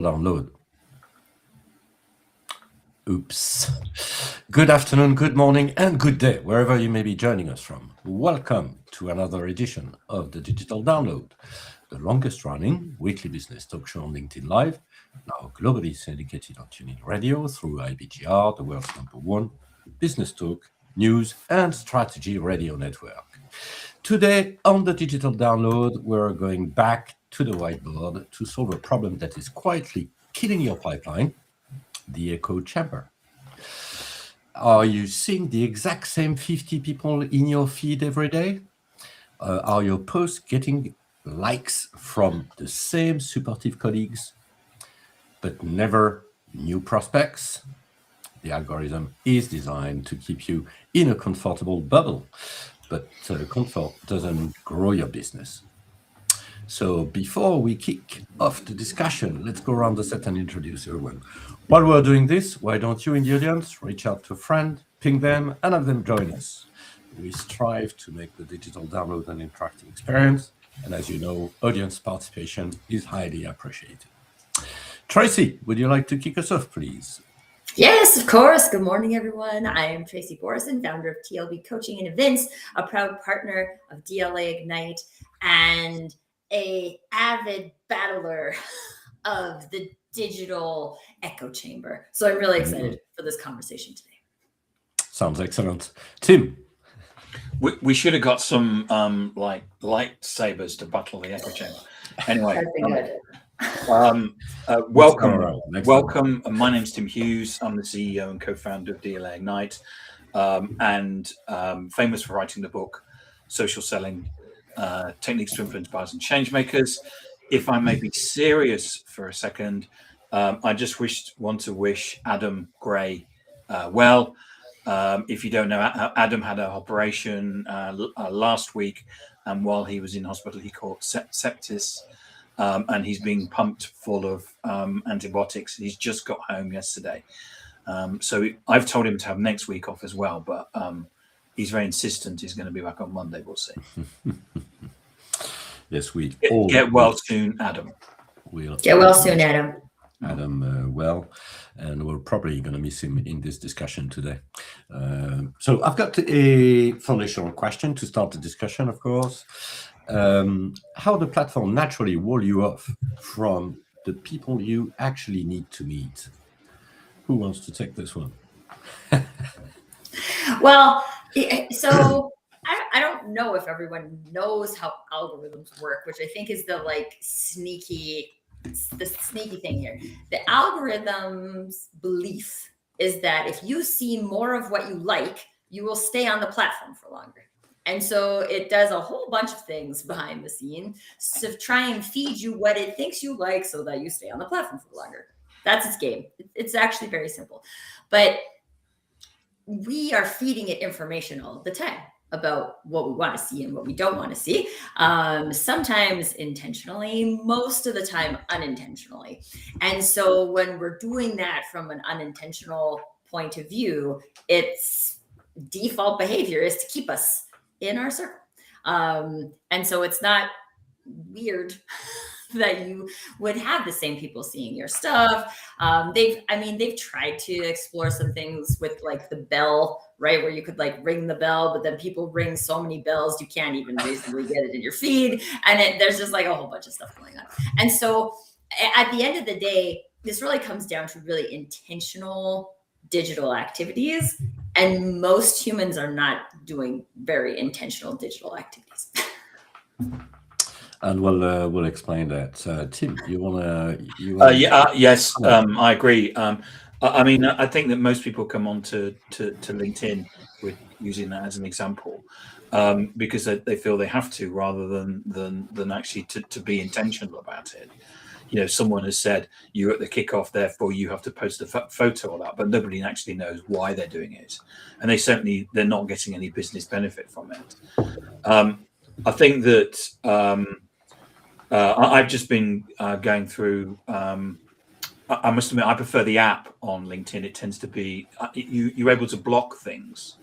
Download. Oops. Good afternoon, good morning, and good day, wherever you may be joining us from. Welcome to another edition of the Digital Download, the longest running weekly business talk show on LinkedIn Live, now globally syndicated on TuneIn Radio through IBGR, the world's #1 business talk, news, and strategy radio network. Today on the Digital Download, we're going back to the whiteboard to solve a problem that is quietly killing your pipeline, the echo chamber. Are you seeing the exact same 50 people in your feed every day? Are your posts getting likes from the same supportive colleagues, but never new prospects? The algorithm is designed to keep you in a comfortable bubble, but comfort doesn't grow your business. So before we kick off the discussion, let's go around the set and introduce everyone. While we're doing this, why don't you in the audience reach out to a friend, ping them, and have them join us. We strive to make the digital download an interactive experience, and as you know, audience participation is highly appreciated. Tracy, would you like to kick us off, please? Yes, of course. Good morning, everyone. I am Tracy Borison, founder of TLB Coaching and Events, a proud partner of DLA Ignite, and an avid battler of the digital echo chamber. So I'm really excited for this conversation today. Sounds excellent. Tim? We should have got some like lightsabers to battle the echo chamber. Anyway, welcome. My name's Tim Hughes. I'm the CEO and co-founder of DLA Ignite, and famous for writing the book Social Selling, Techniques to Influence Buyers and Changemakers. If I may be serious for a second, I just want to wish Adam Gray well. If you don't know, Adam had an operation last week, and while he was in hospital, he caught sepsis, and he's being pumped full of antibiotics. He's just got home yesterday. So I've told him to have next week off as well, but he's very insistent he's going to be back on Monday. We'll see. Yes, we get well soon, Adam. Get well soon, Adam. Adam, and we're probably going to miss him in this discussion today. So I've got a foundational question to start the discussion, of course. How the platform naturally wall you off from the people you actually need to meet? Who wants to take this one? Well, so I don't know if everyone knows how algorithms work, which I think is the sneaky thing here. The algorithm's belief is that if you see more of what you like, you will stay on the platform for longer. And so it does a whole bunch of things behind the scene to try and feed you what it thinks you like so that you stay on the platform for longer. That's its game. It's actually very simple. But we are feeding it information all the time about what we want to see and what we don't want to see. Sometimes intentionally, most of the time unintentionally. And so when we're doing that from an unintentional point of view, its default behavior is to keep us in our circle. And so it's not weird that you would have the same people seeing your stuff. They've tried to explore some things with the bell, right? Where you could ring the bell, but then people ring so many bells, you can't even reasonably get it in your feed. And there's just a whole bunch of stuff going on. And so at the end of the day, this really comes down to really intentional digital activities. And most humans are not doing very intentional digital activities. And we'll explain that. Tim, you wanna? Yes, I agree. I think that most people come on to LinkedIn with using that as an example because they feel they have to, rather than actually to be intentional about it. You know, someone has said you're at the kickoff, therefore you have to post a photo of that, but nobody actually knows why they're doing it, and they're not getting any business benefit from it. I think that I've just been going through. I must admit, I prefer the app on LinkedIn. It tends to be you're able to block things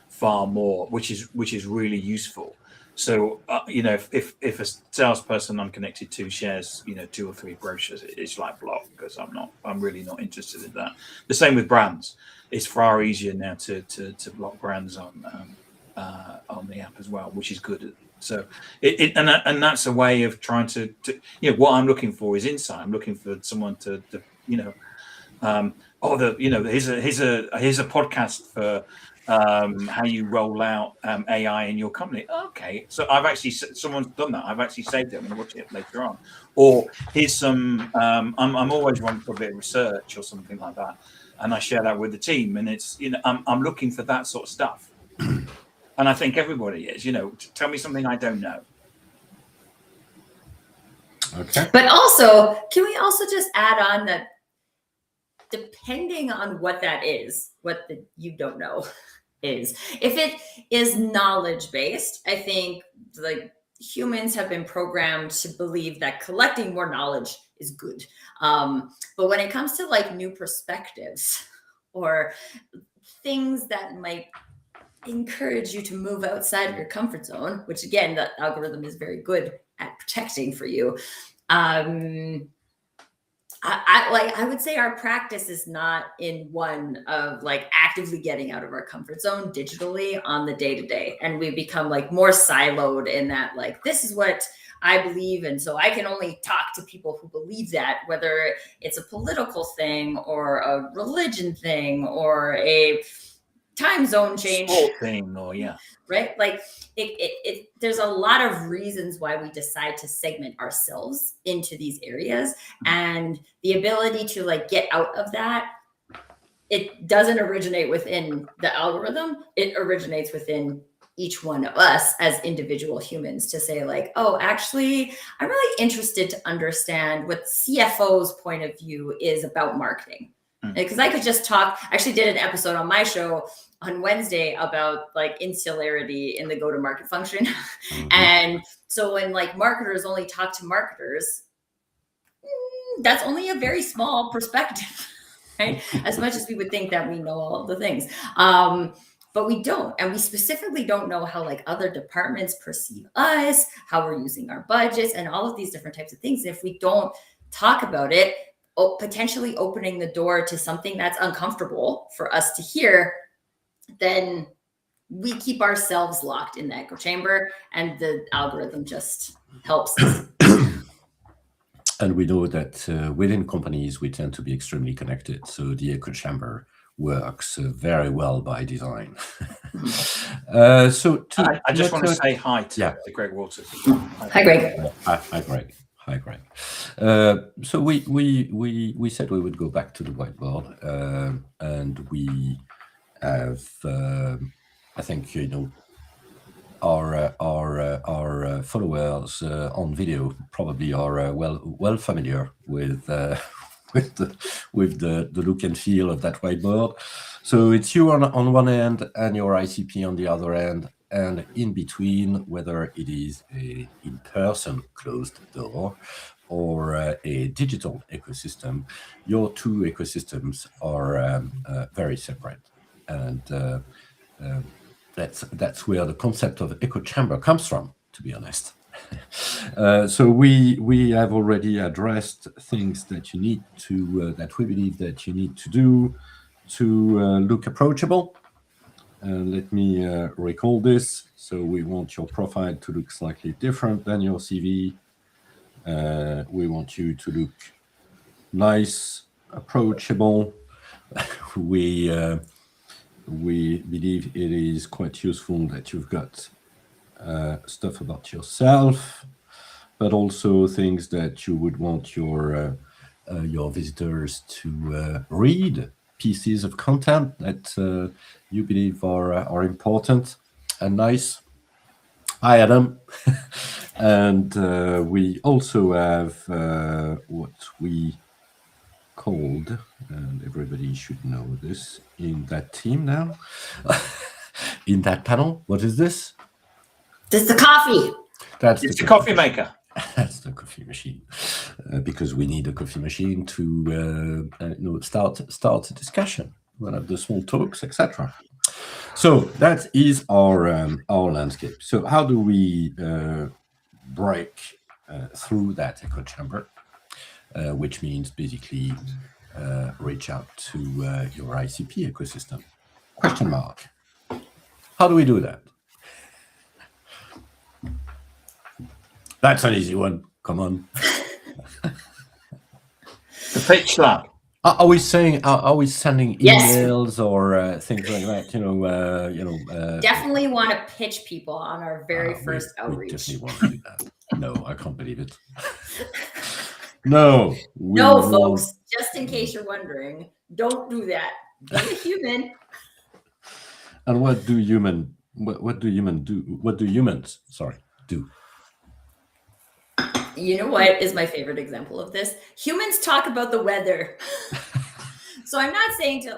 far more, which is really useful. So if a salesperson I'm connected to shares 2 or 3 brochures, it's like block, because I'm really not interested in that. The same with brands. It's far easier now to block brands on the app as well, which is good. So and that's a way of trying to what I'm looking for is insight. I'm looking for someone to here's a podcast for how you roll out AI in your company. Okay, so someone's done that. I've actually saved it. I'm going to watch it later on. Or here's some. I'm always wanting for a bit of research or something like that, and I share that with the team. And it's I'm looking for that sort of stuff, and I think everybody is. Tell me something I don't know. Okay. But also, can we also just add on that depending on what that is, what you don't know is, if it is knowledge-based, I think like humans have been programmed to believe that collecting more knowledge is good. But when it comes to like new perspectives or things that might encourage you to move outside of your comfort zone, which again, the algorithm is very good at protecting for you. I would say our practice is not in one of like actively getting out of our comfort zone digitally on the day-to-day. And we become like more siloed in that, like, this is what I believe. And so I can only talk to people who believe that, whether it's a political thing or a religion thing or a time zone change thing, or right? Like there's a lot of reasons why we decide to segment ourselves into these areas, and the ability to like get out of that, it doesn't originate within the algorithm. It originates within each one of us as individual humans to say like, oh, actually, I'm really interested to understand what CFO's point of view is about marketing. Because I could just talk. I actually did an episode on my show on Wednesday about like insularity in the go-to-market function. And so when like marketers only talk to marketers, that's only a very small perspective, right? As much as we would think that we know all of the things. But we don't. And we specifically don't know how like other departments perceive us, how we're using our budgets, and all of these different types of things. If we don't talk about it, potentially opening the door to something that's uncomfortable for us to hear, then we keep ourselves locked in the echo chamber, and the algorithm just helps us. And we know that within companies, we tend to be extremely connected. So the echo chamber works very well by design. I just want to say hi to Greg Walters. Hi, Greg. Hi, Greg. Hi, Greg. So we said we would go back to the whiteboard, and we have, I think, our followers on video probably are well familiar with the look and feel of that whiteboard. So it's you on one end and your ICP on the other end, and in between, whether it is a in-person closed door or a digital ecosystem, your two ecosystems are very separate. And that's where the concept of echo chamber comes from, to be honest. So we have already addressed things that you need to, that we believe that you need to do to look approachable. Let me recall this. So we want your profile to look slightly different than your CV. We want you to look nice, approachable. We believe it is quite useful that you've got stuff about yourself, but also things that you would want your visitors to read, pieces of content that you believe are important and nice. Hi, Adam. And we also have what we called, and everybody should know this in that team now, in that panel. What is this? This is the coffee. It's the coffee maker. That's the coffee machine, because we need a coffee machine to start a discussion, one of the small talks, etc. So that is our landscape. So how do we break through that echo chamber, which means basically reach out to your ICP ecosystem? Question mark. How do we do that? That's an easy one. Come on. The pitch lab. Are we saying? Are we sending Yes. emails or things like that? Definitely want to pitch people on our very first we outreach. definitely want to do that. No, I can't believe it. No. No, folks. Just in case you're wondering, don't do that. Be a human. And what do humans do? You know what is my favorite example of this? Humans talk about the weather. So I'm not saying to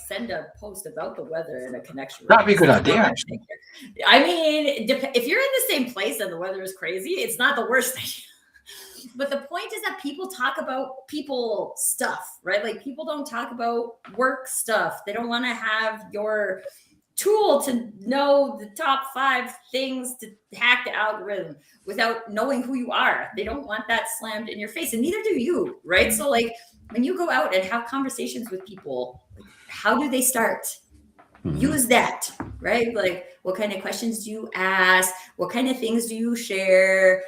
send a post about the weather in a connection. That'd be a good idea, actually. I mean, if you're in the same place and the weather is crazy, it's not the worst thing. But the point is that people talk about people stuff, right? Like people don't talk about work stuff. They don't want to have your tool to know the top 5 things to hack the algorithm without knowing who you are. They don't want that slammed in your face, and neither do you, right? So like when you go out and have conversations with people, how do they start? Use that, right? Like what kind of questions do you ask? What kind of things do you share?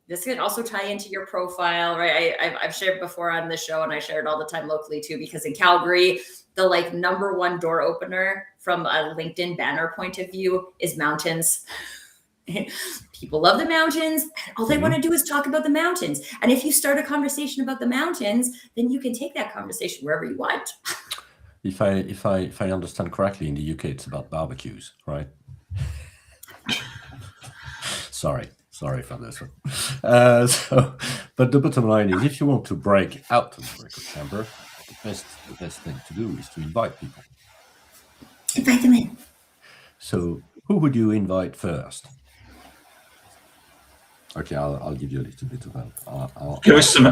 This can also tie into your profile, right? I've shared before on the show, and I share it all the time locally too, because in Calgary, the like number 1 door opener from a LinkedIn banner point of view is mountains. People love the mountains. All they want to do is talk about the mountains. And if you start a conversation about the mountains, then you can take that conversation wherever you want. If I understand correctly, in the UK it's about barbecues, right? Sorry for this one. But the bottom line is, if you want to break out of the echo chamber, the best thing to do is to invite people. Invite them in. So who would you invite first? Okay, I'll give you a little bit of help. Give us. I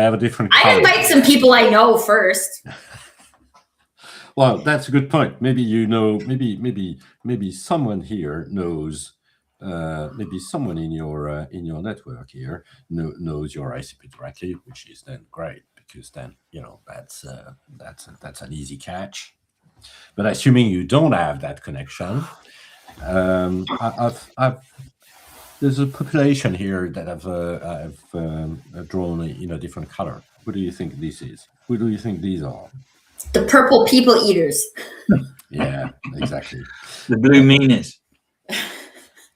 have a different. I invite some people I know first. Well, that's a good point. Maybe maybe someone here knows. Maybe someone in your network here knows your ICP directly, which is then great, because then that's an easy catch. But assuming you don't have that connection, there's a population here that I've drawn in a different color. Who do you think this is? Who do you think these are? The purple people eaters. Yeah, exactly. The blue meanies.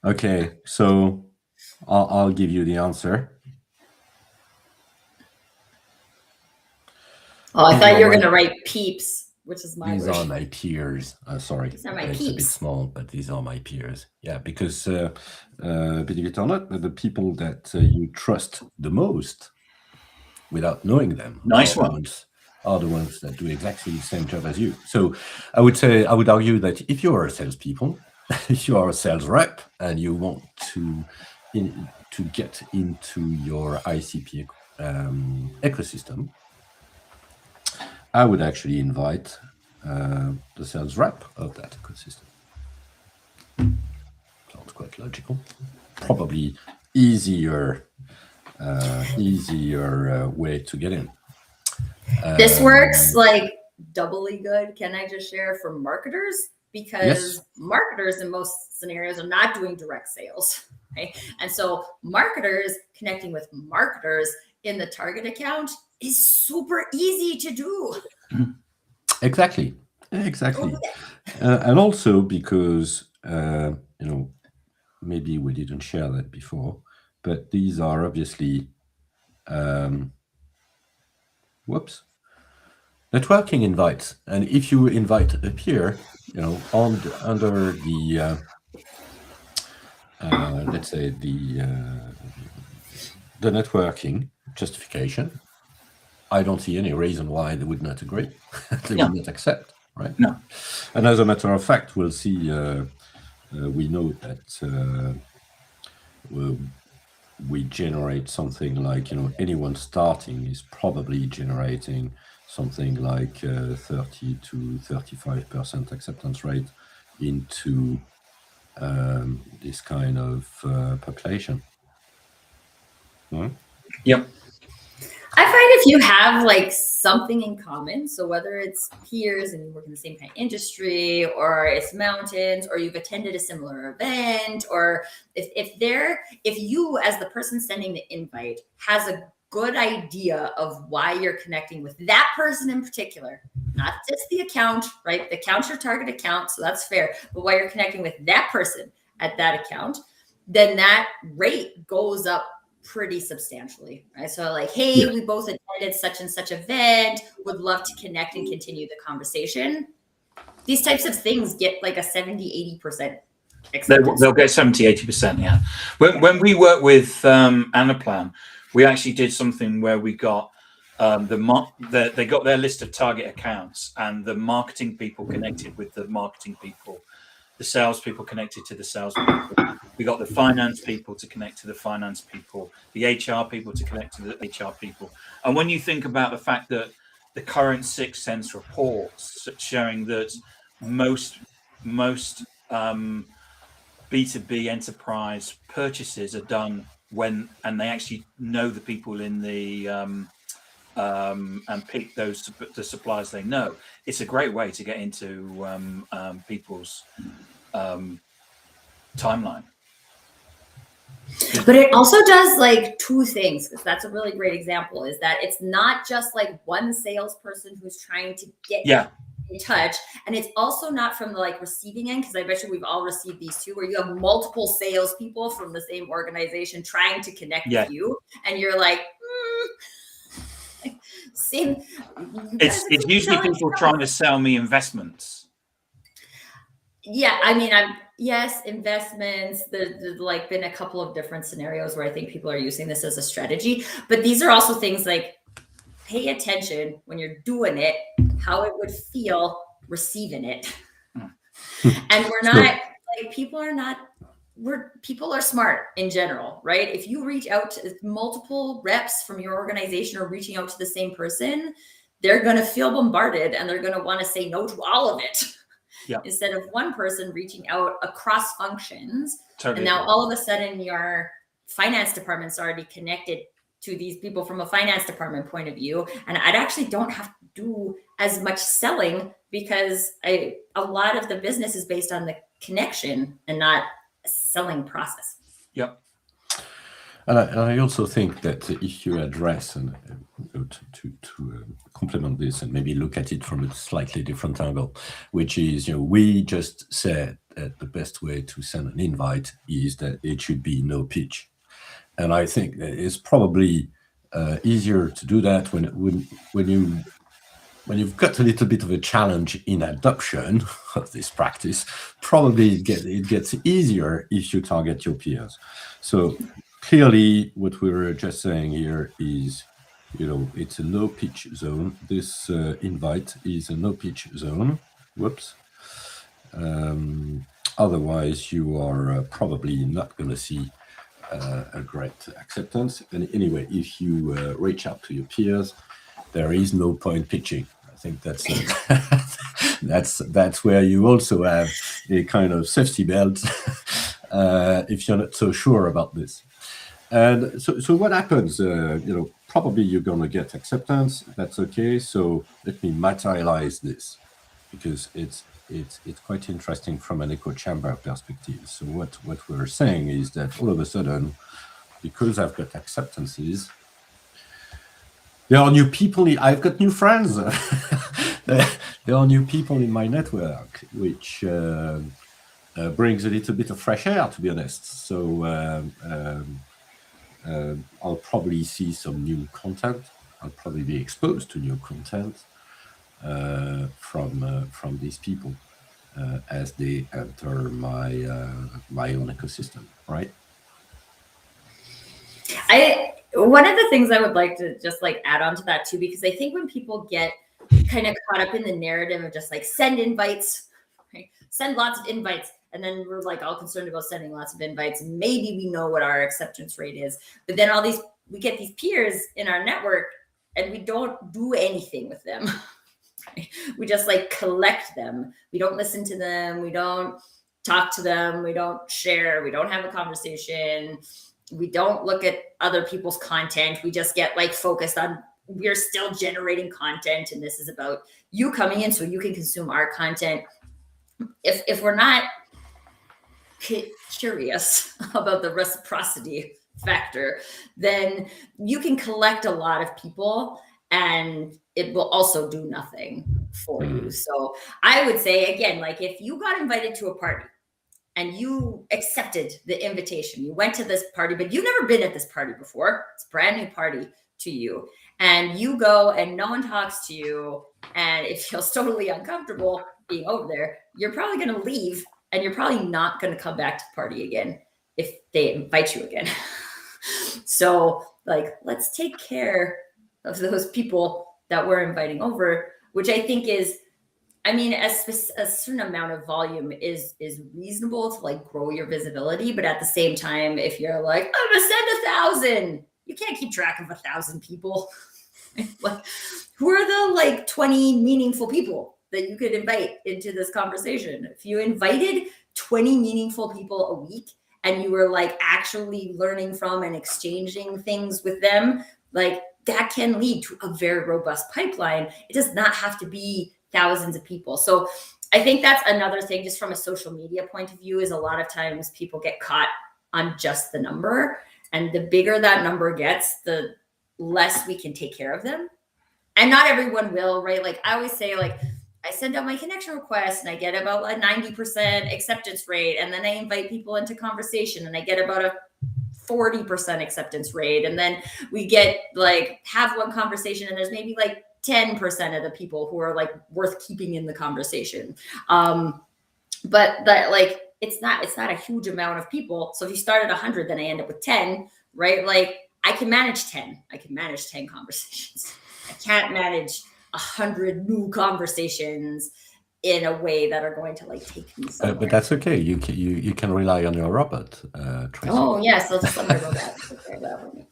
Okay, so I'll give you the answer. Oh, I thought you were going to write peeps, which is my These wish. are my peers. Sorry, These are my it's a bit peeps. small, but these are my peers. Yeah, because believe it or not, the people that you trust the most, without knowing them, are the ones that do exactly the same job as you. So I would argue that if you are a salespeople, if you are a sales rep and you want to get into your ICP ecosystem, I would actually invite the sales rep of that ecosystem. Sounds quite logical. Probably easier way to get in. This works like doubly good. Can I just share for marketers? Because marketers in most scenarios are not doing direct sales, right? And so marketers connecting with marketers in the target account is super easy to do. Exactly. And also because, maybe we didn't share that before, but these are obviously, networking invites. And if you invite a peer, under the, let's say the networking justification, I don't see any reason why they would not agree. They would not accept, right? No. And as a matter of fact, we'll see. We know that we generate something like anyone starting is probably generating something like 30 to 35% acceptance rate into this kind of population. Yep. I find if you have like something in common, so whether it's peers and you work in the same kind of industry, or it's mountains, or you've attended a similar event, or if you as the person sending the invite has a good idea of why you're connecting with that person in particular, not just the account, right? The account's your target account, so that's fair. But why you're connecting with that person at that account, then that rate goes up pretty substantially, right? So like, hey, we both attended such and such event, would love to connect and continue the conversation. These types of things get like a 70, 80% acceptance. They'll get 70, 80%, yeah. When we work with Anaplan, we actually did something where we got they got their list of target accounts, and the marketing people connected with the marketing people, the salespeople connected to the salespeople. We got the finance people to connect to the finance people, the HR people to connect to the HR people. And when you think about the fact that the current Sixth Sense reports showing that most B2B enterprise purchases are done when, and they actually know the people in the and pick the suppliers they know. It's a great way to get into people's timeline. But it also does like two things, because that's a really great example, is that it's not just like one salesperson who's trying to get in touch, and it's also not from the like receiving end, because I bet you we've all received these too, where you have multiple salespeople from the same organization trying to connect with you, and you're like, same. It's usually people trying to sell me investments. Yeah, I mean, yes, investments. There's like been a couple of different scenarios where I think people are using this as a strategy, but these are also things like pay attention when you're doing it, how it would feel receiving it. And we're not like, people are smart in general, right? If you reach out to multiple reps from your organization or reaching out to the same person, they're going to feel bombarded and they're going to want to say no to all of it. Instead of one person reaching out across functions. And now all of a sudden your finance department's already connected to these people from a finance department point of view. And I actually don't have to do as much selling, because a lot of the business is based on the connection and not a selling process. Yep. And I also think that if you address and to complement this and maybe look at it from a slightly different angle, which is, we just said that the best way to send an invite is that it should be no pitch. And I think that it's probably easier to do that when you've got a little bit of a challenge in adoption of this practice. Probably it gets easier if you target your peers. So clearly, what we were just saying here is, it's a no pitch zone. This invite is a no pitch zone. Whoops. Otherwise, you are probably not going to see a great acceptance. And anyway, if you reach out to your peers, there is no point pitching. I think that's that's where you also have a kind of safety belt if you're not so sure about this. And so what happens? Probably you're going to get acceptance. That's okay. So let me materialize this, because it's quite interesting from an echo chamber perspective. So what we're saying is that all of a sudden, because I've got acceptances, there are new people. I've got new friends. There are new people in my network, which brings a little bit of fresh air, to be honest. So I'll probably see some new content. I'll probably be exposed to new content from these people as they enter my own ecosystem, right? One of the things I would like to just like add on to that too, because I think when people get kind of caught up in the narrative of just like send invites, right? Send lots of invites, and then we're like all concerned about sending lots of invites. Maybe we know what our acceptance rate is, but then we get these peers in our network and we don't do anything with them. We just like collect them. We don't listen to them. We don't talk to them. We don't share. We don't have a conversation. We don't look at other people's content. We just get like focused on, we're still generating content, and this is about you coming in so you can consume our content. If we're not curious about the reciprocity factor, then you can collect a lot of people and it will also do nothing for you. So I would say, again, like if you got invited to a party and you accepted the invitation, you went to this party, but you've never been at this party before, it's a brand new party to you, and you go and no one talks to you and it feels totally uncomfortable being over there, you're probably going to leave and you're probably not going to come back to the party again if they invite you again. So like, let's take care of those people that we're inviting over, which I think is, I mean, a certain amount of volume is reasonable to like grow your visibility. But at the same time, if you're like, I'm gonna send 1,000, you can't keep track of 1,000 people. Like, who are the like 20 meaningful people that you could invite into this conversation? If you invited 20 meaningful people a week and you were like actually learning from and exchanging things with them, like that can lead to a very robust pipeline. It does not have to be thousands of people. So I think that's another thing, just from a social media point of view, is a lot of times people get caught on just the number. And the bigger that number gets, the less we can take care of them. And not everyone will, right? Like I always say, like I send out my connection request and I get about a 90% acceptance rate. And then I invite people into conversation and I get about a 40% acceptance rate. And then we get like have one conversation and there's maybe like 10% of the people who are like worth keeping in the conversation. But that like, it's not a huge amount of people. So if you start at 100, then I end up with 10, right? Like I can manage 10. I can manage 10 conversations. I can't manage 100 new conversations in a way that are going to like take me somewhere. But that's okay. You can rely on your robot, Tracy. Oh yes, I'll just let my robot take care of that for me.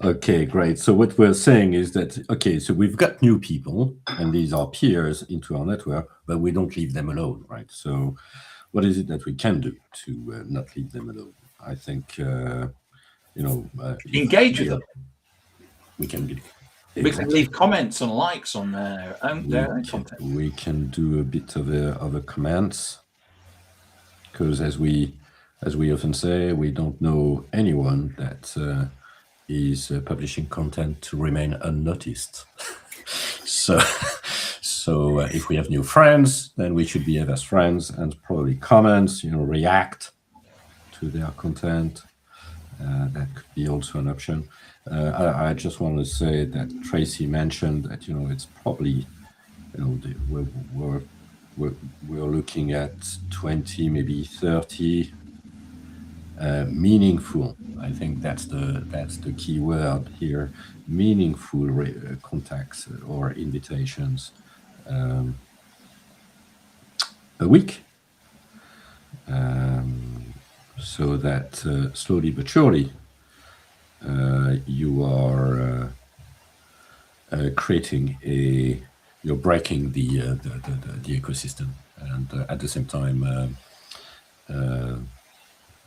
Okay, great. So what we're saying is that, okay, so we've got new people and these are peers into our network, but we don't leave them alone, right? So what is it that we can do to not leave them alone? I think, engage with them. We can get, we can leave comments and likes on their own content. We can do a bit of a comments, because as we often say, we don't know anyone that is publishing content to remain unnoticed. so if we have new friends, then we should behave as friends and probably comment, react to their content. That could be also an option. I just want to say that Tracy mentioned that it's probably we're looking at 20, maybe 30 meaningful. I think that's the key word here. Meaningful contacts or invitations a week, so that slowly but surely you are you're breaking the ecosystem, and at the same time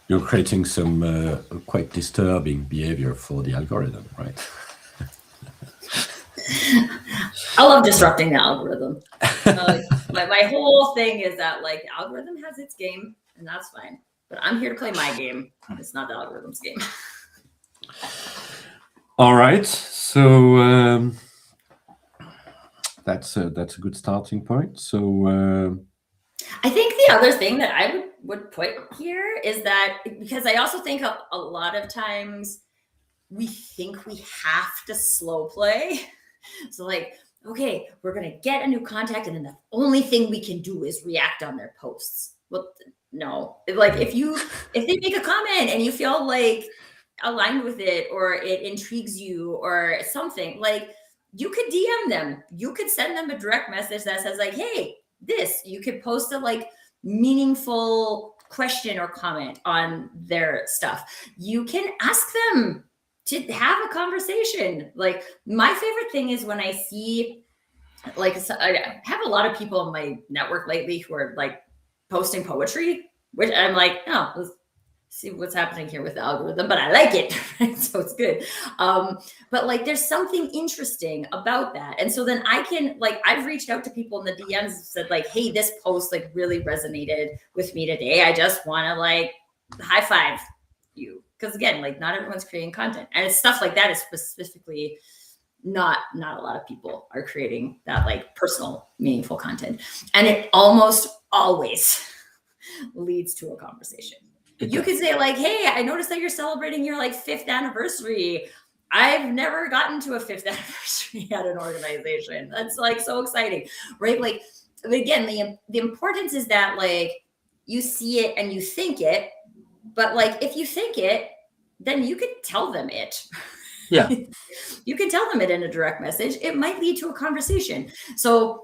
you're creating some quite disturbing behavior for the algorithm, right? I love disrupting the algorithm. My whole thing is that like the algorithm has its game, and that's fine. But I'm here to play my game. It's not the algorithm's game. All right, so that's a good starting point. So I think the other thing that I would put here is that, because I also think a lot of times we think we have to slow play. So like, okay, we're going to get a new contact and then the only thing we can do is react on their posts. Well, no, like if they make a comment and you feel like aligned with it or it intrigues you or something, like you could DM them, you could send them a direct message that says like, hey, you could post a like meaningful question or comment on their stuff. You can ask them to have a conversation. Like, my favorite thing is when I see, like, I have a lot of people in my network lately who are like posting poetry, which I'm like, oh, let's see what's happening here with the algorithm, but I like it, right? So it's good. But like, there's something interesting about that. And so then I can, like, I've reached out to people in the DMs and said like, hey, this post like really resonated with me today. I just want to like high five you. Because again, like, not everyone's creating content, and it's stuff like that is specifically not a lot of people are creating that like personal, meaningful content. And it almost always leads to a conversation. You could say like, hey, I noticed that you're celebrating your like 5th anniversary. I've never gotten to a 5th anniversary at an organization. That's like so exciting, right? Like, again, the importance is that like you see it and you think it, but like if you think it, then you could tell them it. Yeah. You can tell them it in a direct message. It might lead to a conversation. So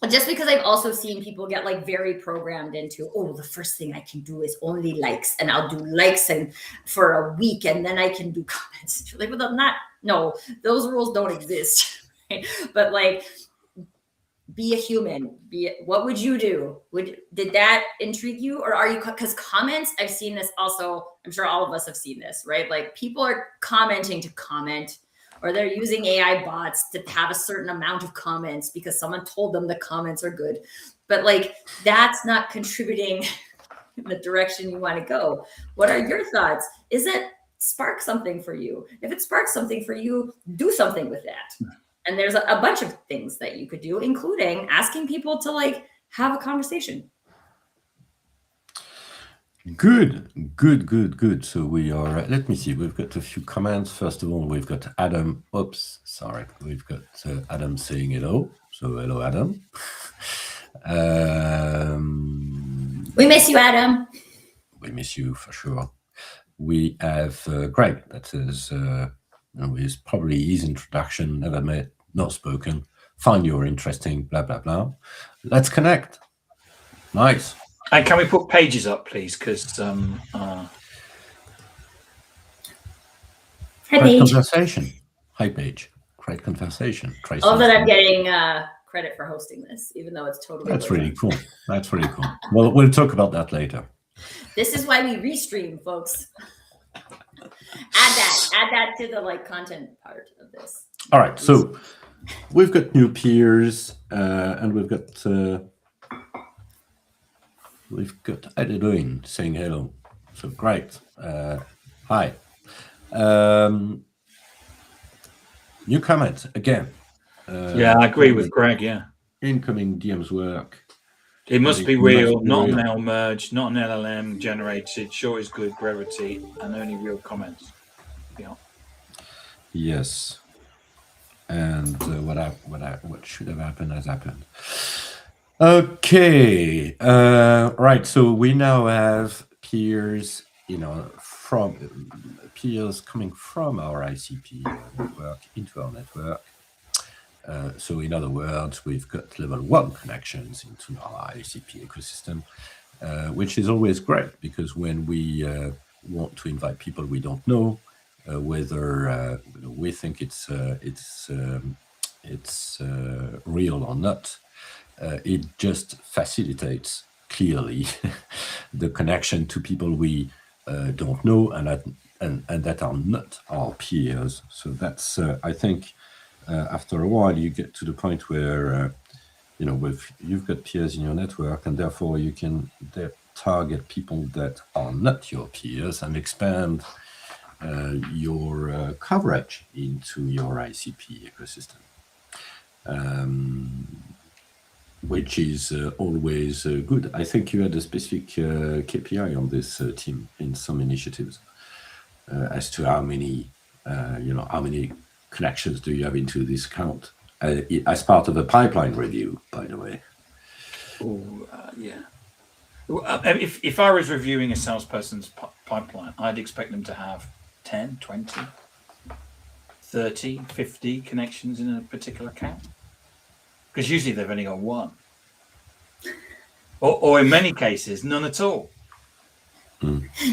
just because I've also seen people get like very programmed into, oh, the first thing I can do is only likes, and I'll do likes and for a week, and then I can do comments. Like, well, no, those rules don't exist. Right? But like, be a human. What would you do? Did that intrigue you, or are you? Because comments, I've seen this also. I'm sure all of us have seen this, right? Like, people are commenting to comment, or they're using AI bots to have a certain amount of comments because someone told them the comments are good. But like, that's not contributing in the direction you want to go. What are your thoughts? Is it spark something for you? If it sparks something for you, do something with that. And there's a bunch of things that you could do, including asking people to like have a conversation. Good. So we are, let me see, we've got a few comments. First of all, we've got Adam. We've got Adam saying hello. So hello, Adam. We miss you, Adam. We miss you for sure. We have Greg. That is, is probably his introduction. Never met, not spoken. Find you interesting. Blah blah blah. Let's connect. Nice. And can we put pages up, please? Because great conversation. Hi, Paige. Great conversation. Tracy. All that I'm getting credit for hosting this, even though it's totally. That's really cool. That's really cool. Well, we'll talk about that later. This is why we restream, folks. Add that to the like content part of this. All right. So we've got new peers, and we've got Adeline saying hello. So great. Hi. New comment again. Yeah, I agree with Greg. Yeah. Incoming DMs work. It must be real, not an L merge, not an LLM generated. Sure is good brevity and only real comments. Yeah. Yes. And what should have happened has happened. Okay. Right. So we now have peers, from peers coming from our ICP network into our network. So in other words, we've got level 1 connections into our ICP ecosystem, which is always great, because when we want to invite people we don't know, whether we think it's real or not, it just facilitates clearly the connection to people we don't know and that are not our peers. So that's I think. After a while, you get to the point where, you've got peers in your network, and therefore you can target people that are not your peers and expand your coverage into your ICP ecosystem, which is always good. I think you had a specific KPI on this team in some initiatives as to how many connections do you have into this account as part of a pipeline review, by the way? Yeah. If I was reviewing a salesperson's pipeline, I'd expect them to have 10, 20, 30, 50 connections in a particular account. Because usually they've only got one. Or in many cases, none at all.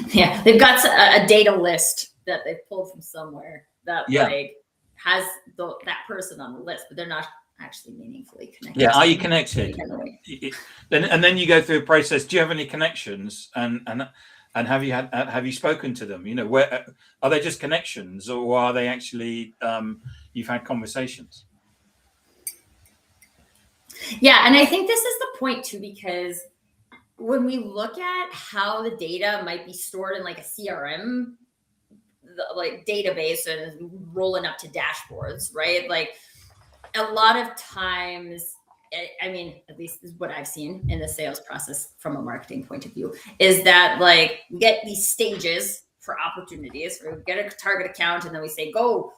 Yeah, they've got a data list that they've pulled from somewhere that Yeah. like has that person on the list, but they're not actually meaningfully connected. Yeah, to are you them. connected? Generally. Then you go through a process. Do you have any connections? And have you spoken to them? You know, where are they just connections, or are they actually you've had conversations? Yeah, and I think this is the point too, because when we look at how the data might be stored in like a CRM like database and rolling up to dashboards, right? Like a lot of times, I mean, at least is what I've seen in the sales process from a marketing point of view, is that like we get these stages for opportunities, where we get a target account and then we say, go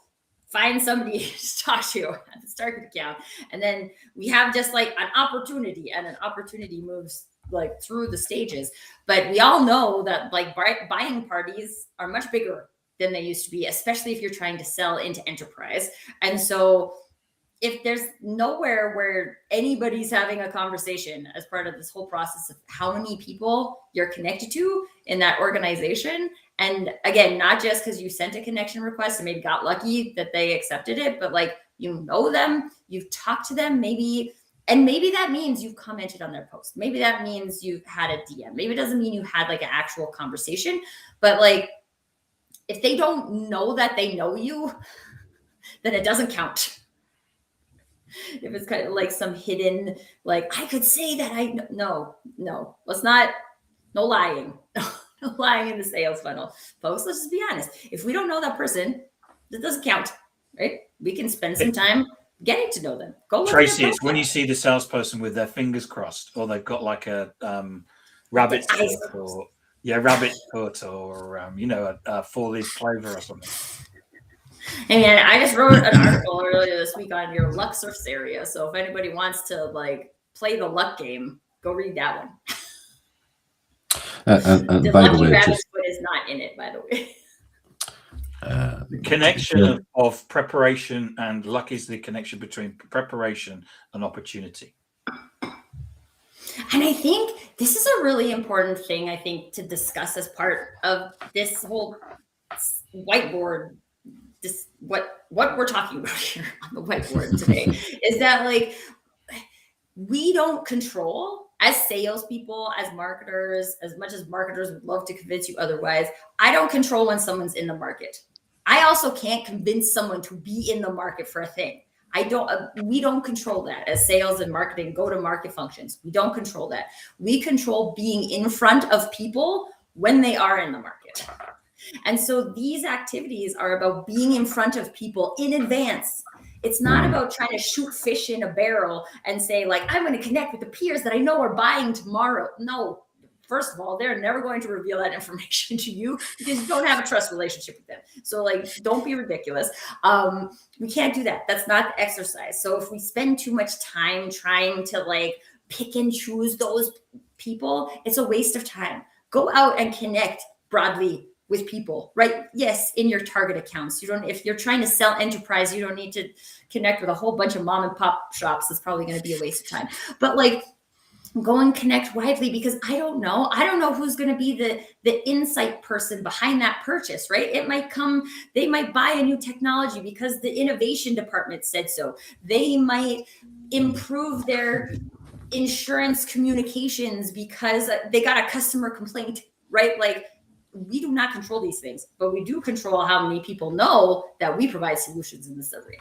find somebody to talk to at this target account. And then we have just like an opportunity, and an opportunity moves like through the stages. But we all know that like buying parties are much bigger than they used to be, especially if you're trying to sell into enterprise. And so if there's nowhere where anybody's having a conversation as part of this whole process of how many people you're connected to in that organization, and again, not just because you sent a connection request and maybe got lucky that they accepted it, but like you know them, you've talked to them, maybe that means you've commented on their post. Maybe that means you've had a DM. Maybe it doesn't mean you had like an actual conversation, but like if they don't know that they know you, then it doesn't count. If it's kind of like some hidden, like I could say that no, let's not, no lying, no lying in the sales funnel, folks. Let's just be honest. If we don't know that person, that doesn't count, right? We can spend some time getting to know them. Go look Tracy, at it's when you see the salesperson with their fingers crossed, or they've got like a rabbit's foot, or rabbit's foot, or you know, a 4-leaf clover or something. And I just wrote an article earlier this week on your luck source area. So if anybody wants to like play the luck game, go read that one. And the by lucky the way, rabbit's foot is not in it, by the way. The connection of preparation and luck is the connection between preparation and opportunity. And I think this is a really important thing, I think, to discuss as part of this whole whiteboard. This what we're talking about here on the whiteboard today is that like we don't control, as salespeople, as marketers, as much as marketers would love to convince you otherwise. I don't control when someone's in the market. I also can't convince someone to be in the market for a thing. We don't control that as sales and marketing, go-to-market functions. We don't control that. We control being in front of people when they are in the market. And so these activities are about being in front of people in advance. It's not about trying to shoot fish in a barrel and say, like, I'm going to connect with the peers that I know are buying tomorrow. No, first of all, they're never going to reveal that information to you because you don't have a trust relationship with them. So, like, don't be ridiculous. We can't do that. That's not the exercise. So if we spend too much time trying to, like, pick and choose those people, it's a waste of time. Go out and connect broadly with people, right? Yes, in your target accounts. If you're trying to sell enterprise, you don't need to connect with a whole bunch of mom and pop shops. That's probably going to be a waste of time. But like, go and connect widely, because I don't know who's going to be the insight person behind that purchase, right? They might buy a new technology because the innovation department said so. They might improve their insurance communications because they got a customer complaint, right? Like, we do not control these things, but we do control how many people know that we provide solutions in this area.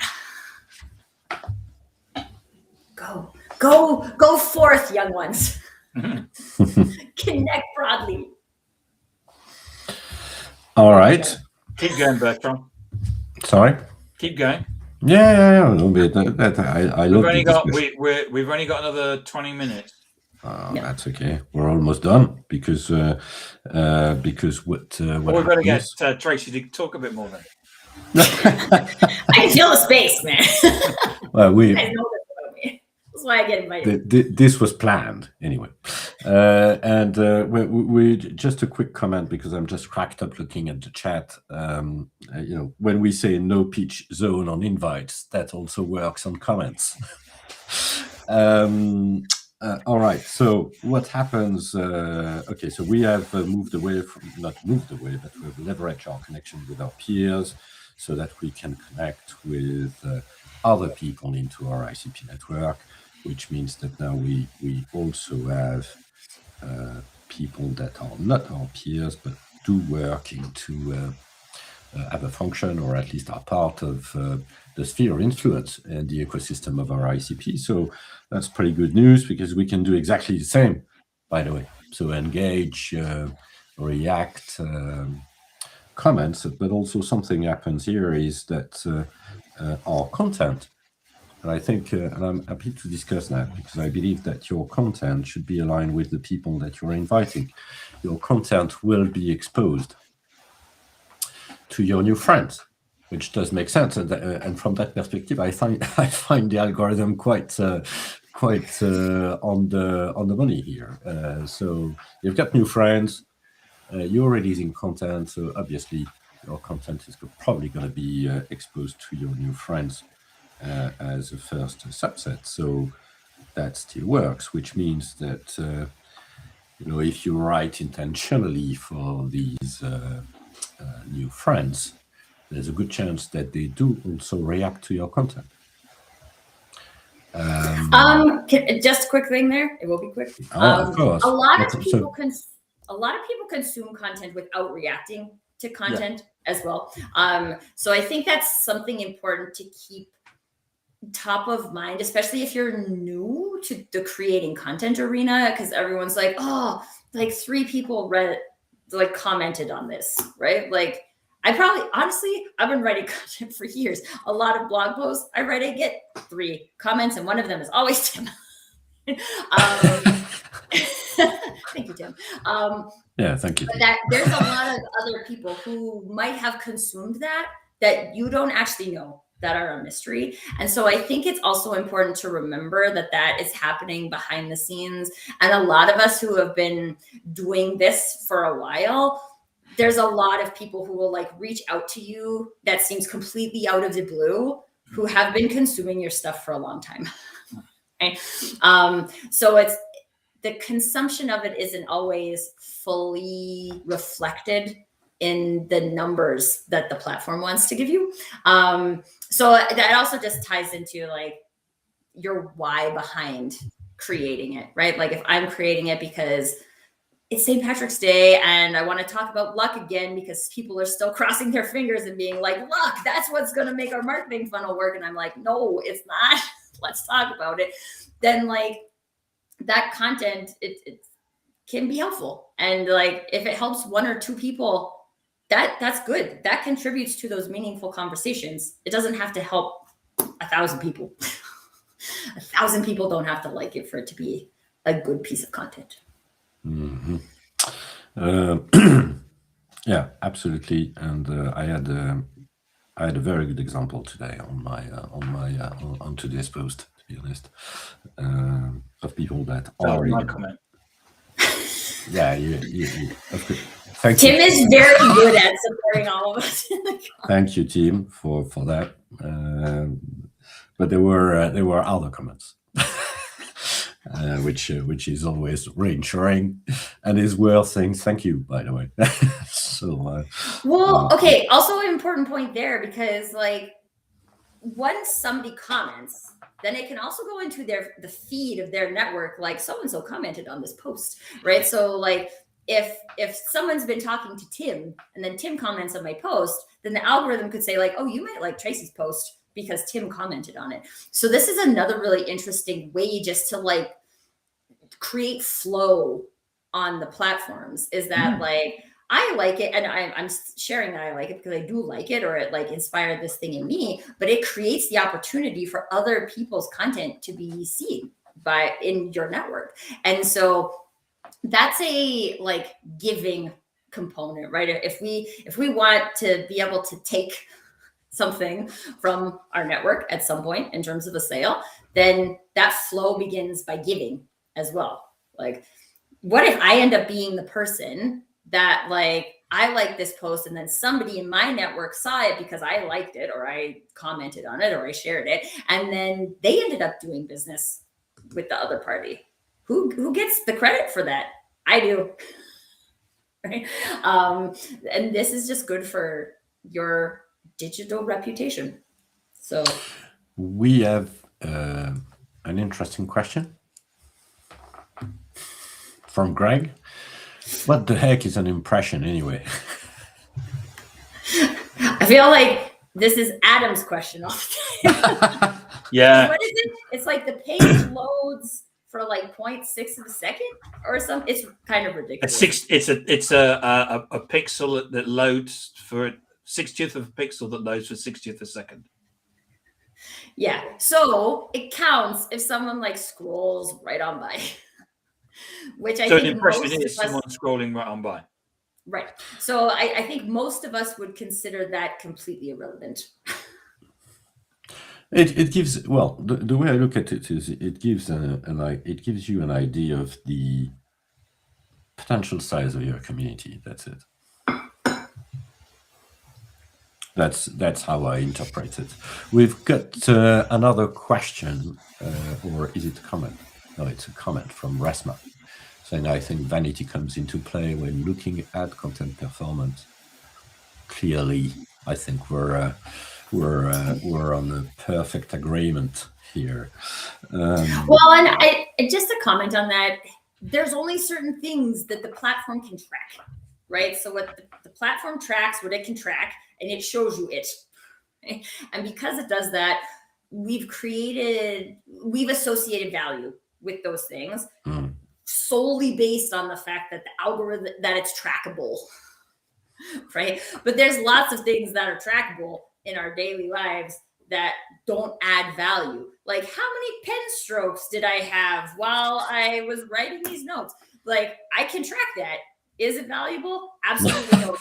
Go forth, young ones. Connect broadly. All right. Keep going, Bertrand. Sorry. Keep going. Yeah. A little bit. We've only got another 20 minutes. That's okay. We're almost done because what we've got to get Tracy to talk a bit more then. I can feel the space, man. Well, you guys know this about me. That's why I get invited. This was planned anyway. And we just a quick comment, because I'm just cracked up looking at the chat. When we say no pitch zone on invites, that also works on comments. All right. So what happens? Okay. So we have moved away from, not moved away, but we've leveraged our connection with our peers so that we can connect with other people into our ICP network, which means that now we also have people that are not our peers, but do work into have a function, or at least are part of the sphere of influence and the ecosystem of our ICP. So that's pretty good news, because we can do exactly the same, by the way. So engage, react, comments, but also something happens here is that our content, and I think, and I'm happy to discuss that, because I believe that your content should be aligned with the people that you're inviting. Your content will be exposed to your new friends, which does make sense. And from that perspective, I find the algorithm quite on the money here. So you've got new friends, you're releasing content, so obviously your content is probably going to be exposed to your new friends as a first subset. So that still works, which means that if you write intentionally for these new friends, there's a good chance that they do also react to your content. Just a quick thing there. It will be quick. Of course. A lot of people consume content without reacting to content as well. So I think that's something important to keep top of mind, especially if you're new to the creating content arena, because everyone's like, oh, like 3 people commented on this, right? Like, honestly, I've been writing content for years. A lot of blog posts I write, I get 3 comments, and one of them is always Tim. Thank you, Tim. Yeah, thank you. But there's a lot of other people who might have consumed that you don't actually know, that are a mystery. And so I think it's also important to remember that is happening behind the scenes. And a lot of us who have been doing this for a while, there's a lot of people who will reach out to you that seems completely out of the blue, who have been consuming your stuff for a long time. Right? So it's the consumption of it isn't always fully reflected in the numbers that the platform wants to give you. So that also just ties into your why behind creating it, right? Like if I'm creating it because it's St. Patrick's Day and I want to talk about luck again because people are still crossing their fingers and being like, luck, that's what's going to make our marketing funnel work. And I'm like, no, it's not. Let's talk about it. Then that content, it can be helpful. And if it helps 1 or 2 people, that's good. That contributes to those meaningful conversations. It doesn't have to help 1,000 people. 1,000 people don't have to like it for it to be a good piece of content. Mm-hmm. Yeah, absolutely. And I had a very good example today on today's post, to be honest, of people that are my comment. Yeah, you of course. Thank Tim you. is very good at supporting all of us. Thank you, Tim, for that. But there were other comments, which is always reassuring and is worth saying thank you, by the way. So okay. Also, an important point there, because once somebody comments, then it can also go into the feed of their network, like so and so commented on this post, right? So if someone's been talking to Tim and then Tim comments on my post, then the algorithm could say oh, you might like Tracy's post because Tim commented on it. So this is another really interesting way just to create flow on the platforms, is that I like it, and I'm sharing that I like it because I do like it, or it inspired this thing in me, but it creates the opportunity for other people's content to be seen in your network. And so that's a giving component, right? If we want to be able to take something from our network at some point in terms of a sale, then that flow begins by giving as well. What if I end up being the person that I like this post and then somebody in my network saw it because I liked it, or I commented on it, or I shared it, and then they ended up doing business with the other party, who gets the credit for that? I do. Right? And this is just good for your digital reputation. So we have an interesting question from Greg. What the heck is an impression anyway? I feel like this is Adam's question all the time. Yeah. What is it? It's like the page loads for like 0.6 of a second or something. It's kind of ridiculous. It's a pixel that loads for 60th of a pixel that loads for 60th of a second. Yeah. So it counts if someone like scrolls right on by. Which I so think an impression most is of us, someone scrolling right on by. right. So I think most of us would consider that completely irrelevant. It gives, well, the way I look at it is it gives it gives you an idea of the potential size of your community. That's it. That's how I interpret it. We've got another question, or is it a comment? No, it's a comment from Resma, saying I think vanity comes into play when looking at content performance. Clearly, I think we're on a perfect agreement here. Well, and I just a comment on that. There's only certain things that the platform can track, right? So what the platform tracks, what it can track, and it shows you it. Okay? And because it does that, we've associated value with those things solely based on the fact that the algorithm, that it's trackable, right? But there's lots of things that are trackable in our daily lives that don't add value. Like, how many pen strokes did I have while I was writing these notes? Like, I can track that. Is it valuable? Absolutely no.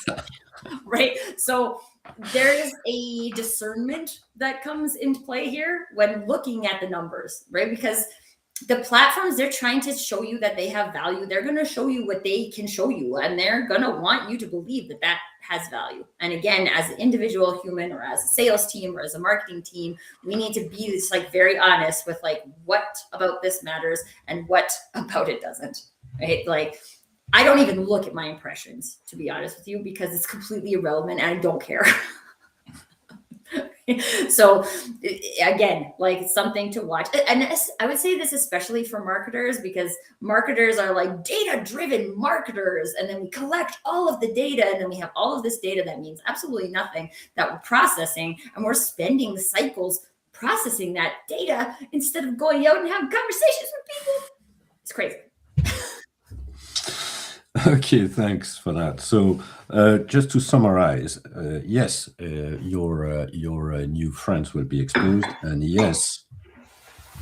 Right? So there is a discernment that comes into play here when looking at the numbers, right? Because the platforms, they're trying to show you that they have value. They're going to show you what they can show you, and they're going to want you to believe that that has value. And again, as an individual human or as a sales team or as a marketing team, we need to be just like very honest with like what about this matters and what about it doesn't, right? Like, I don't even look at my impressions, to be honest with you, because it's completely irrelevant and I don't care. So again, like, it's something to watch. And I would say this especially for marketers, because marketers are like data-driven marketers. And then we collect all of the data, and then we have all of this data that means absolutely nothing that we're processing. And we're spending cycles processing that data instead of going out and having conversations with people. It's crazy. Okay, thanks for that. So just to summarize, yes, your new friends will be exposed, and yes,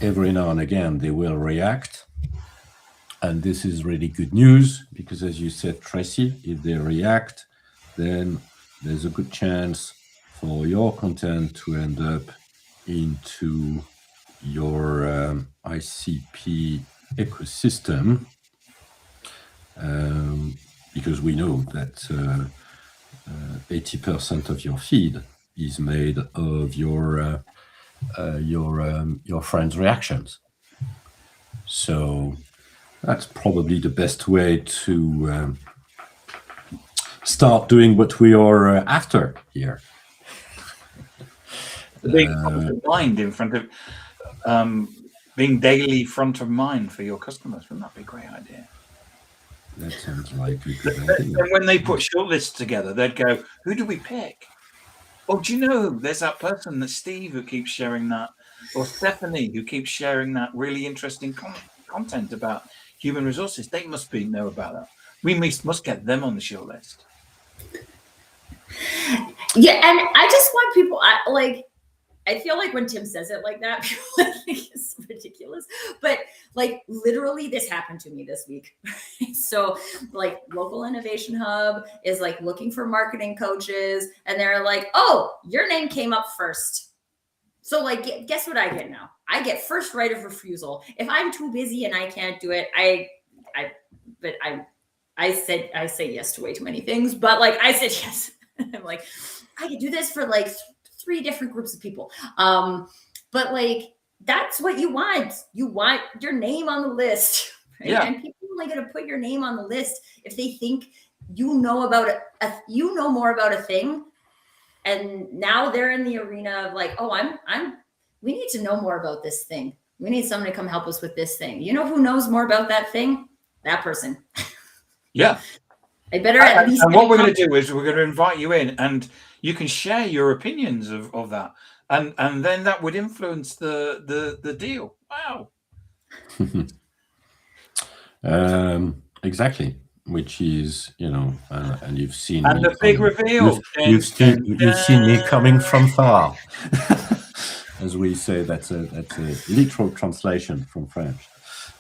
every now and again they will react. And this is really good news, because as you said, Tracy, if they react, then there's a good chance for your content to end up into your ICP ecosystem. Because we know that 80% of your feed is made of your friends' reactions. So that's probably the best way to start doing what we are after here. Being front of mind in front of being daily front of mind for your customers. Wouldn't that be a great idea? That sounds like a good idea. And when they put shortlists together, they'd go, who do we pick? Oh, do you know, there's that person, that's Steve, who keeps sharing that, or Stephanie, who keeps sharing that really interesting content about human resources. They must know about that. We must get them on the shortlist. Yeah, and I just want people, I feel like when Tim says it like that, people think it's ridiculous. But like, literally, this happened to me this week. So like, Local Innovation Hub is like looking for marketing coaches, and they're like, oh, your name came up first. So like, guess what I get now? I get first right of refusal. If I'm too busy and I can't do it, I say yes to way too many things, but like, I said yes. I'm like, I could do this for like 3 different groups of people. But like, that's what you want. You want your name on the list right? Yeah. And people are only going to put your name on the list if they think you know about you know more about a thing. And now they're in the arena of like, oh, we need to know more about this thing. We need someone to come help us with this thing. You know who knows more about that thing? That person. Yeah. I better at least. And what we're going to do is we're going to invite you in, and you can share your opinions of that, and then that would influence the deal. Wow. Exactly. Which is, and you've seen And me the big coming, reveal. you've seen me coming from far, as we say. That's a literal translation from French.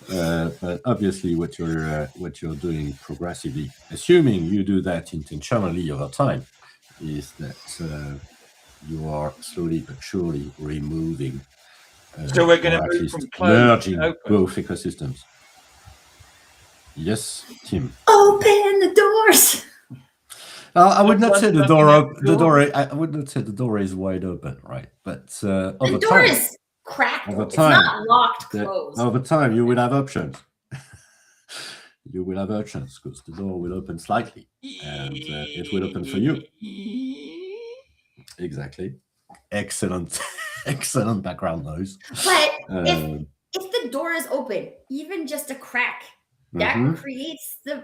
But obviously, what you're doing progressively, assuming you do that intentionally over time, is that you are slowly but surely removing. So we're going to or at move least from closed merging to open. both ecosystems. Yes, Tim. Open the doors. I would not say the door. I would not say the door is wide open, right? But over The door time, is cracked. over It's time, not locked closed. over time, you will have options. You will have options because the door will open slightly, and it will open for you. Exactly. Excellent, excellent background noise. But if the door is open, even just a crack, that creates the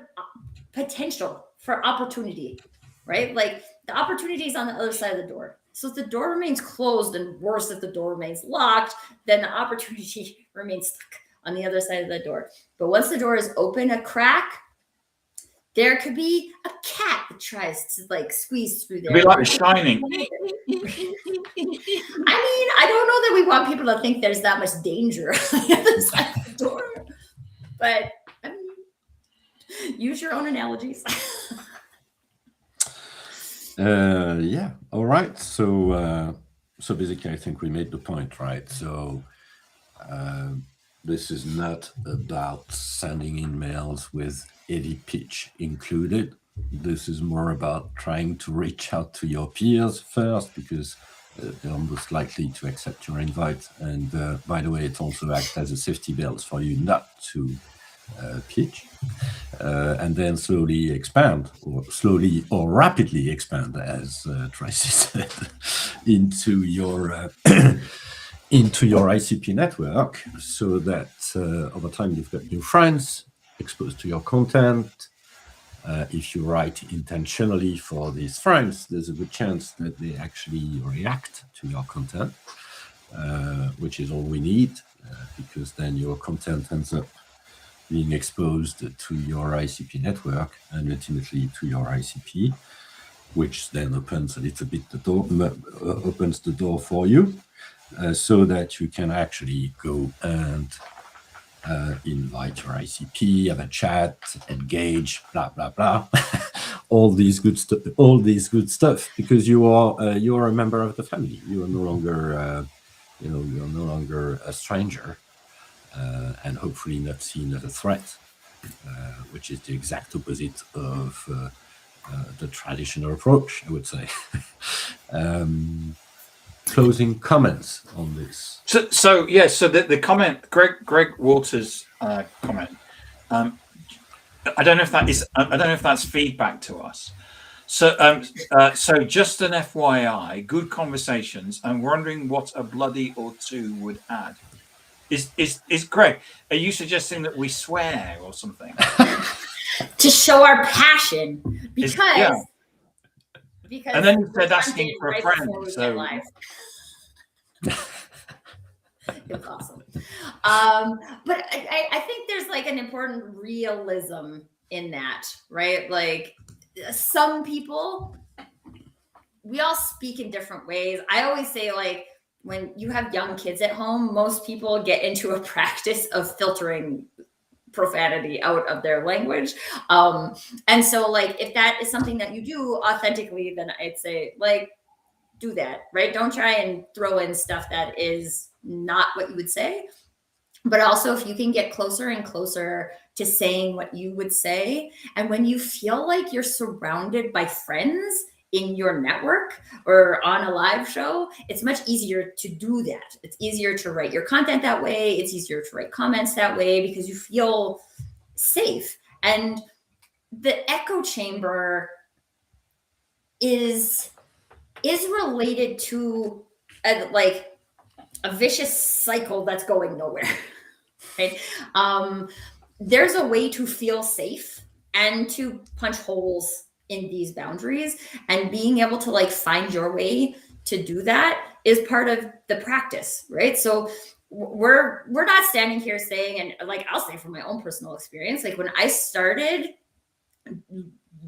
potential for opportunity, right? Like the opportunity is on the other side of the door. So if the door remains closed, and worse, if the door remains locked, then the opportunity remains stuck on the other side of the door. But once the door is open, a crack, there could be a cat that tries to like squeeze through there. It'd be like The Shining. I mean, I don't know that we want people to think there's that much danger on the other side of the door, but I mean, use your own analogies. Yeah. All right. So basically, I think we made the point, right? So this is not about sending emails with heavy pitch included. This is more about trying to reach out to your peers first, because they're most likely to accept your invite. And by the way, it also acts as a safety belt for you not to pitch, and then slowly expand, or rapidly expand, as Tracy said, into your ICP network, so that over time you've got new friends exposed to your content. If you write intentionally for these friends, there's a good chance that they actually react to your content, which is all we need, because then your content ends up being exposed to your ICP network and ultimately to your ICP, which then opens a little bit opens the door for you, so that you can actually go and invite your ICP, have a chat, engage, blah blah blah, all these good stuff, because you are a member of the family. You are no longer you're no longer a stranger, and hopefully not seen as a threat, which is the exact opposite of the traditional approach, I would say. Closing comments on this. So the comment, Greg Walters' comment. I don't know if that's feedback to us. So just an FYI, good conversations. I'm wondering what a bloody or two would add. Is Greg? Are you suggesting that we swear or something? To show our passion, because and then you said asking for a friend. So it's awesome. But I think there's like an important realism in that, right? Like some people, we all speak in different ways. I always say, like, when you have young kids at home, most people get into a practice of filtering profanity out of their language. And so like, if that is something that you do authentically, then I'd say, like, do that, right? Don't try and throw in stuff that is not what you would say. But also, if you can get closer and closer to saying what you would say, and when you feel like you're surrounded by friends, in your network or on a live show, it's much easier to do that. It's easier to write your content that way. It's easier to write comments that way because you feel safe. And the echo chamber is related to a vicious cycle that's going nowhere, right? There's a way to feel safe and to punch holes in these boundaries, and being able to like find your way to do that is part of the practice, right? So we're not standing here saying, and like I'll say from my own personal experience, like when I started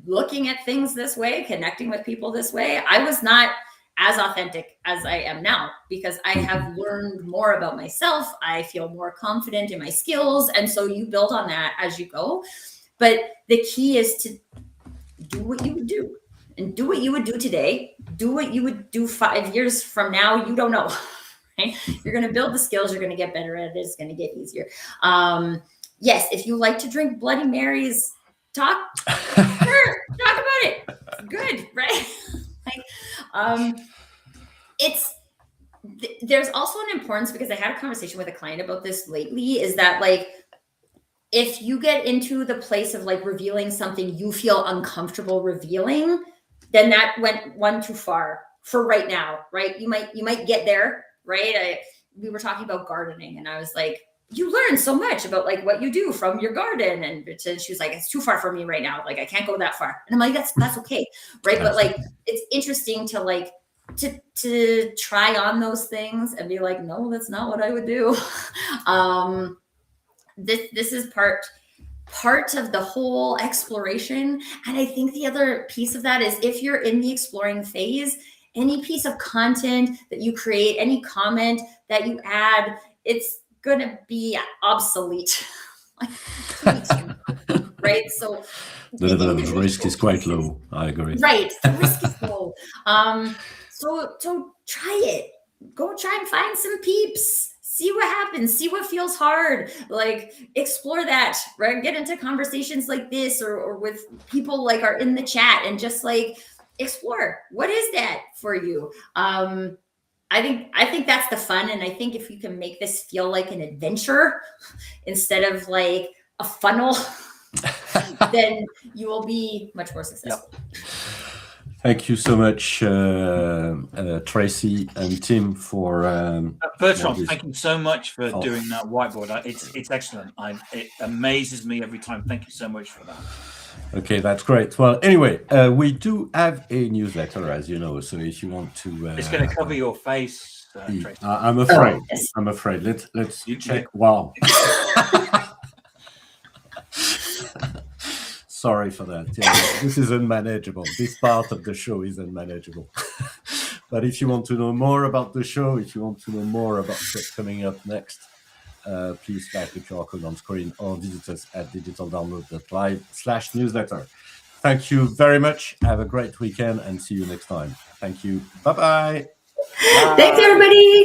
looking at things this way, connecting with people this way, I was not as authentic as I am now, because I have learned more about myself. I feel more confident in my skills. And so you build on that as you go. But the key is to do what you would do, and do what you would do today. Do what you would do 5 years from now. You don't know, right? You're going to build the skills. You're going to get better at it. It's going to get easier. Yes, if you like to drink Bloody Marys, talk about it. Good, right? There's also an importance, because I had a conversation with a client about this lately, is that like, if you get into the place of like revealing something you feel uncomfortable revealing, then that went one too far for right now, right? You might get there, right? We were talking about gardening, and I was like, you learn so much about like what you do from your garden. And she was like, it's too far for me right now. Like I can't go that far. And I'm like, that's okay. Right. But like, it's interesting to like, to try on those things and be like, no, that's not what I would do. This is part of the whole exploration. And I think the other piece of that is, if you're in the exploring phase, any piece of content that you create, any comment that you add, it's gonna be obsolete. Right? So the risk is quite low. I agree. Right. The risk is low. So try it. Go try and find some peeps. See what happens. See what feels hard. Like explore that, right? Get into conversations like this or with people like are in the chat, and just like explore. What is that for you? I think that's the fun. And I think if you can make this feel like an adventure instead of like a funnel, then you will be much more successful. Yep. Thank you so much, Tracy and Tim, for Bertrand. Thank you so much for doing that whiteboard. It's excellent. It amazes me every time. Thank you so much for that. Okay, that's great. Well, anyway, we do have a newsletter, as you know. So if you want to, it's going to cover your face. Tracy. I'm afraid. I'm afraid. Let's check. Wow. Sorry for that. Yeah, this is unmanageable. This part of the show is unmanageable. But if you want to know more about the show, if you want to know more about what's coming up next, please swipe the QR code on screen or visit us at digitaldownload.live/newsletter. Thank you very much. Have a great weekend and see you next time. Thank you. Bye-bye. Thanks, everybody.